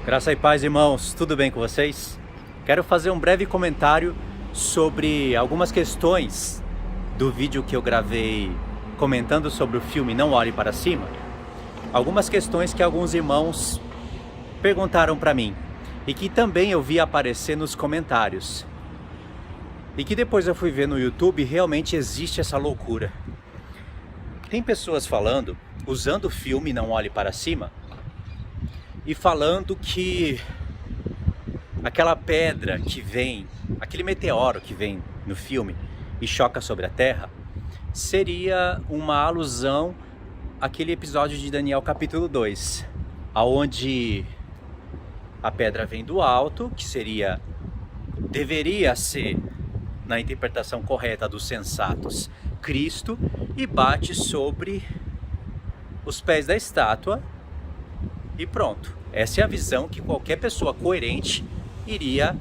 Graça e paz, irmãos, tudo bem com vocês? Quero fazer um breve comentário sobre algumas questões do vídeo que eu gravei comentando sobre o filme Não Olhe Para Cima. Algumas questões que alguns irmãos perguntaram para mim e que também eu vi aparecer nos comentários. E que depois eu fui ver no YouTube, realmente existe essa loucura. Tem pessoas falando, usando o filme Não Olhe Para Cima, e falando que aquela pedra que vem, aquele meteoro que vem no filme e choca sobre a Terra, seria uma alusão àquele episódio de Daniel capítulo 2, onde a pedra vem do alto, que deveria ser, na interpretação correta dos sensatos, Cristo, e bate sobre os pés da estátua e pronto. Essa é a visão que qualquer pessoa coerente iria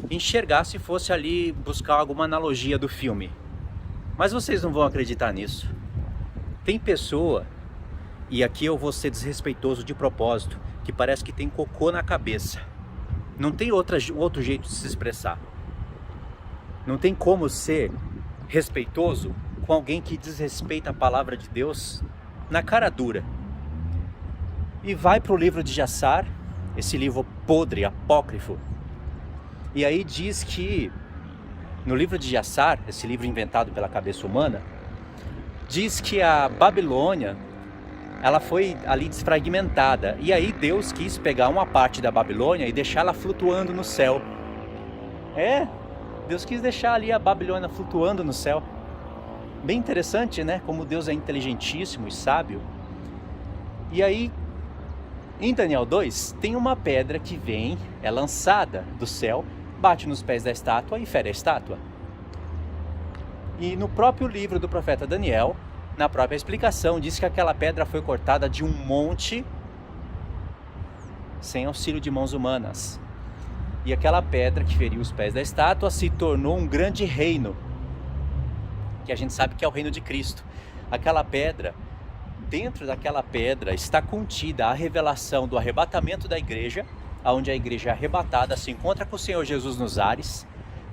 enxergar se fosse ali buscar alguma analogia do filme. Mas vocês não vão acreditar nisso. Tem pessoa, e aqui eu vou ser desrespeitoso de propósito, que parece que tem cocô na cabeça. Não tem outro jeito de se expressar. Não tem como ser respeitoso com alguém que desrespeita a palavra de Deus na cara dura. E vai para o livro de Jassar, esse livro podre, apócrifo. E aí diz que, no livro de Jassar, esse livro inventado pela cabeça humana, diz que a Babilônia, ela foi ali desfragmentada. E aí Deus quis pegar uma parte da Babilônia e deixá-la flutuando no céu. Deus quis deixar ali a Babilônia flutuando no céu. Bem interessante, né? Como Deus é inteligentíssimo e sábio. E aí, em Daniel 2, tem uma pedra que vem, é lançada do céu, bate nos pés da estátua e fere a estátua. E no próprio livro do profeta Daniel, na própria explicação, diz que aquela pedra foi cortada de um monte sem auxílio de mãos humanas. E aquela pedra que feriu os pés da estátua se tornou um grande reino, que a gente sabe que é o reino de Cristo. Aquela pedra, dentro daquela pedra está contida a revelação do arrebatamento da igreja, onde a igreja é arrebatada, se encontra com o Senhor Jesus nos ares.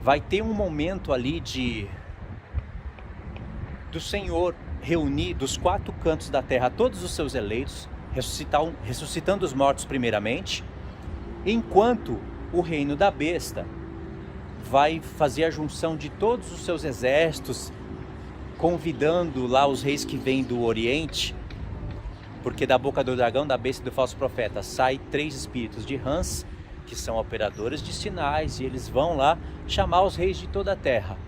Vai ter um momento ali do Senhor reunir dos quatro cantos da terra todos os seus eleitos, ressuscitando os mortos primeiramente, enquanto o reino da besta vai fazer a junção de todos os seus exércitos, convidando lá os reis que vêm do Oriente, porque da boca do dragão, da besta e do falso profeta sai 3 espíritos de rãs, que são operadores de sinais, e eles vão lá chamar os reis de toda a terra,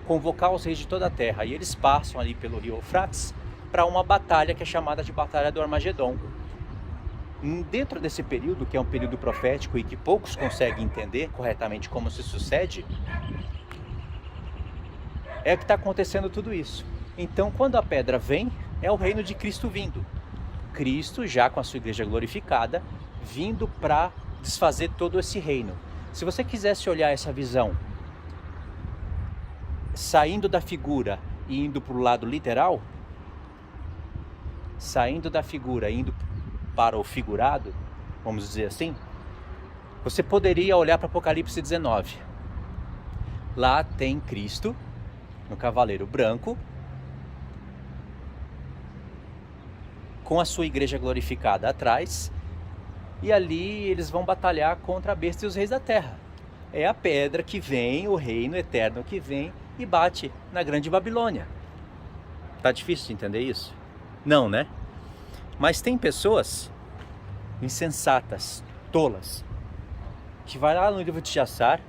convocar os reis de toda a terra, e eles passam ali pelo rio Eufrates para uma batalha que é chamada de Batalha do Armagedon. Dentro desse período, que é um período profético e que poucos conseguem entender corretamente como se sucede, é que está acontecendo tudo isso. Então, quando a pedra vem, é o reino de Cristo vindo. Cristo, já com a sua igreja glorificada, vindo para desfazer todo esse reino. Se você quisesse olhar essa visão, saindo da figura e indo para o lado literal, saindo da figura e indo para o figurado, vamos dizer assim, você poderia olhar para Apocalipse 19. Lá tem Cristo, no cavaleiro branco, com a sua igreja glorificada atrás, e ali eles vão batalhar contra a besta e os reis da terra. É a pedra que vem, o reino eterno que vem e bate na grande Babilônia. Tá difícil de entender isso? Não, né? Mas tem pessoas insensatas, tolas, que vai lá no livro de Jassar,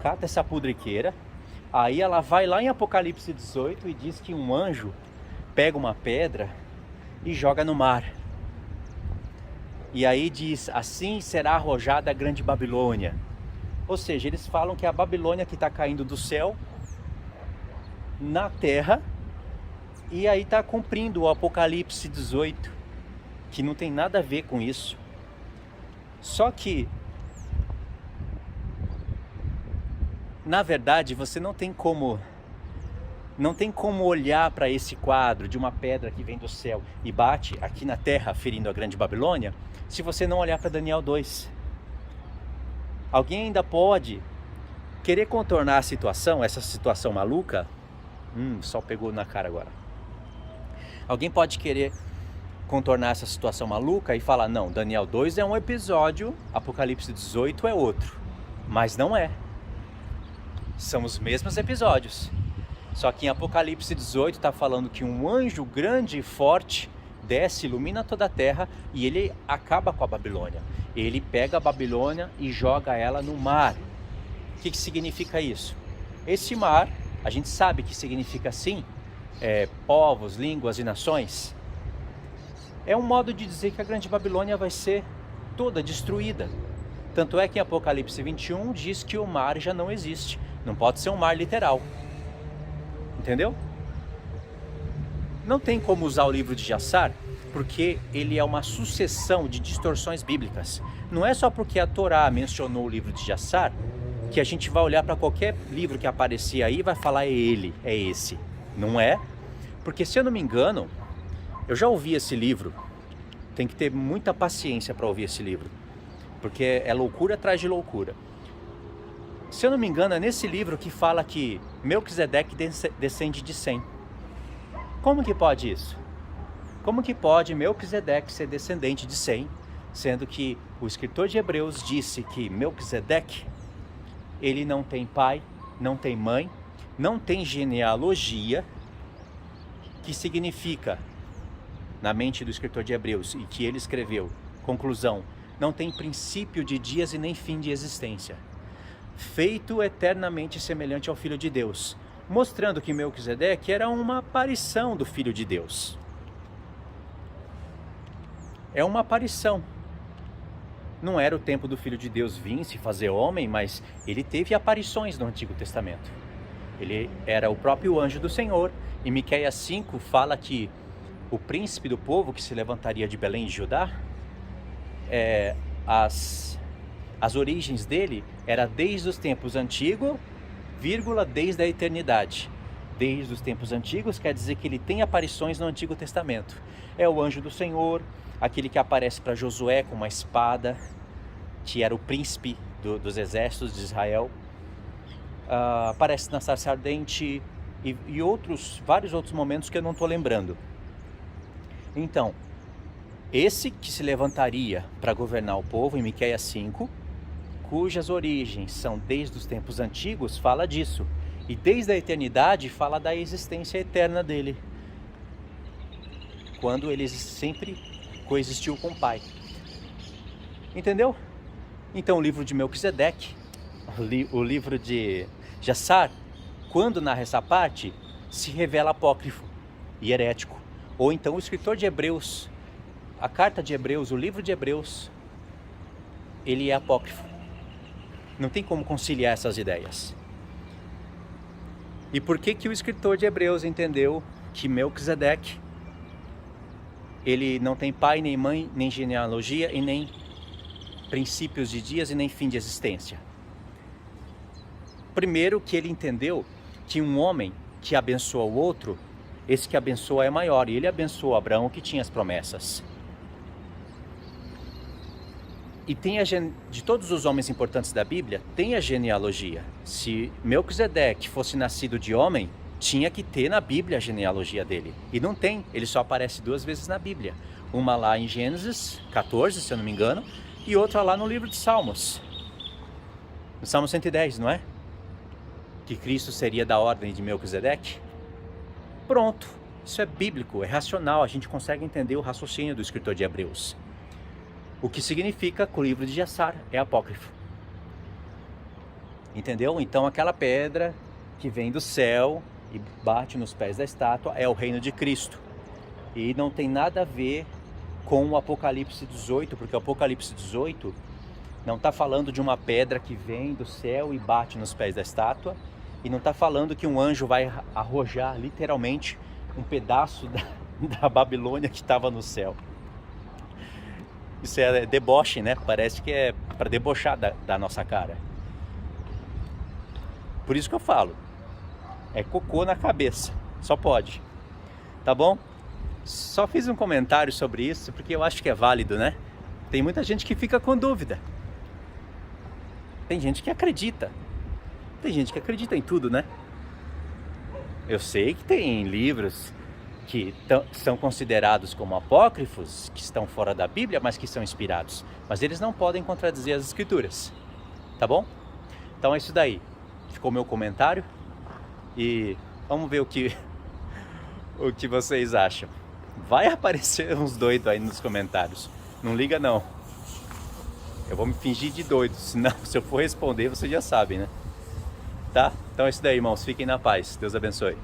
cata essa pudriqueira, aí ela vai lá em Apocalipse 18 e diz que um anjo pega uma pedra e joga no mar. E aí diz, assim será arrojada a grande Babilônia. Ou seja, eles falam que é a Babilônia que está caindo do céu na terra, e aí está cumprindo o Apocalipse 18, que não tem nada a ver com isso. Só que, na verdade, você não tem como olhar para esse quadro de uma pedra que vem do céu e bate aqui na terra, ferindo a grande Babilônia, se você não olhar para Daniel 2. Alguém ainda pode querer contornar a situação, essa situação maluca. O sol pegou na cara agora. Alguém pode querer contornar essa situação maluca e falar, não, Daniel 2 é um episódio, Apocalipse 18 é outro. Mas não é. São os mesmos episódios. Só que em Apocalipse 18 está falando que um anjo grande e forte desce, ilumina toda a terra e ele acaba com a Babilônia. Ele pega a Babilônia e joga ela no mar. O que significa isso? Esse mar, a gente sabe que significa assim, povos, línguas e nações. É um modo de dizer que a grande Babilônia vai ser toda destruída. Tanto é que em Apocalipse 21 diz que o mar já não existe. Não pode ser um mar literal. Entendeu? Não tem como usar o livro de Jassar, porque ele é uma sucessão de distorções bíblicas. Não é só porque a Torá mencionou o livro de Jassar, que a gente vai olhar para qualquer livro que aparecer aí e vai falar é ele, é esse. Não é? Porque se eu não me engano, eu já ouvi esse livro. Tem que ter muita paciência para ouvir esse livro, porque é loucura atrás de loucura. Se eu não me engano, é nesse livro que fala que Melquisedeque descende de Sem. Como que pode isso? Como que pode Melquisedeque ser descendente de Sem, sendo que o escritor de Hebreus disse que Melquisedeque, ele não tem pai, não tem mãe, não tem genealogia, que significa, na mente do escritor de Hebreus, e que ele escreveu, conclusão, não tem princípio de dias e nem fim de existência. Feito eternamente semelhante ao Filho de Deus, mostrando que Melquisedeque era uma aparição do Filho de Deus. É uma aparição. Não era o tempo do Filho de Deus vir se fazer homem, mas ele teve aparições no Antigo Testamento. Ele era o próprio anjo do Senhor. Em Miqueias 5 fala que o príncipe do povo que se levantaria de Belém de Judá, as origens dele era desde os tempos antigos, desde a eternidade. Desde os tempos antigos quer dizer que ele tem aparições no Antigo Testamento. É o anjo do Senhor, aquele que aparece para Josué com uma espada, que era o príncipe dos exércitos de Israel. Aparece na sarça ardente e vários outros momentos que eu não estou lembrando. Então, esse que se levantaria para governar o povo, em Miqueias 5, cujas origens são desde os tempos antigos, fala disso. E desde a eternidade fala da existência eterna dele, quando ele sempre coexistiu com o Pai. Entendeu? Então o livro de Melquisedeque, o livro de Jassar, quando narra essa parte, se revela apócrifo e herético. Ou então o escritor de Hebreus, a carta de Hebreus, o livro de Hebreus, ele é apócrifo. Não tem como conciliar essas ideias. E por que o escritor de Hebreus entendeu que Melquisedeque, ele não tem pai, nem mãe, nem genealogia e nem princípios de dias e nem fim de existência? Primeiro que ele entendeu que um homem que abençoa o outro, esse que abençoa é maior, e ele abençoou Abraão que tinha as promessas. E de todos os homens importantes da Bíblia, tem a genealogia. Se Melquisedeque fosse nascido de homem, tinha que ter na Bíblia a genealogia dele. E não tem, ele só aparece 2 vezes na Bíblia. Uma lá em Gênesis 14, se eu não me engano, e outra lá no livro de Salmos. No Salmo 110, não é? Que Cristo seria da ordem de Melquisedeque. Pronto, isso é bíblico, é racional, a gente consegue entender o raciocínio do escritor de Hebreus. O que significa que o livro de Jassar é apócrifo. Entendeu? Então aquela pedra que vem do céu e bate nos pés da estátua é o reino de Cristo. E não tem nada a ver com o Apocalipse 18, porque o Apocalipse 18 não está falando de uma pedra que vem do céu e bate nos pés da estátua. E não está falando que um anjo vai arrojar literalmente um pedaço da Babilônia que estava no céu. Isso é deboche, né? Parece que é para debochar da nossa cara. Por isso que eu falo, é cocô na cabeça, só pode. Tá bom? Só fiz um comentário sobre isso porque eu acho que é válido, né? Tem muita gente que fica com dúvida. tem gente que acredita. Tem gente que acredita em tudo, né? Eu sei que tem livros que são considerados como apócrifos, que estão fora da Bíblia, mas que são inspirados. Mas eles não podem contradizer as Escrituras, tá bom? Então é isso daí. Ficou meu comentário e vamos ver o que vocês acham. Vai aparecer uns doidos aí nos comentários. Não liga não. Eu vou me fingir de doido, senão se eu for responder vocês já sabem, né? Tá? Então é isso daí, irmãos. Fiquem na paz. Deus abençoe.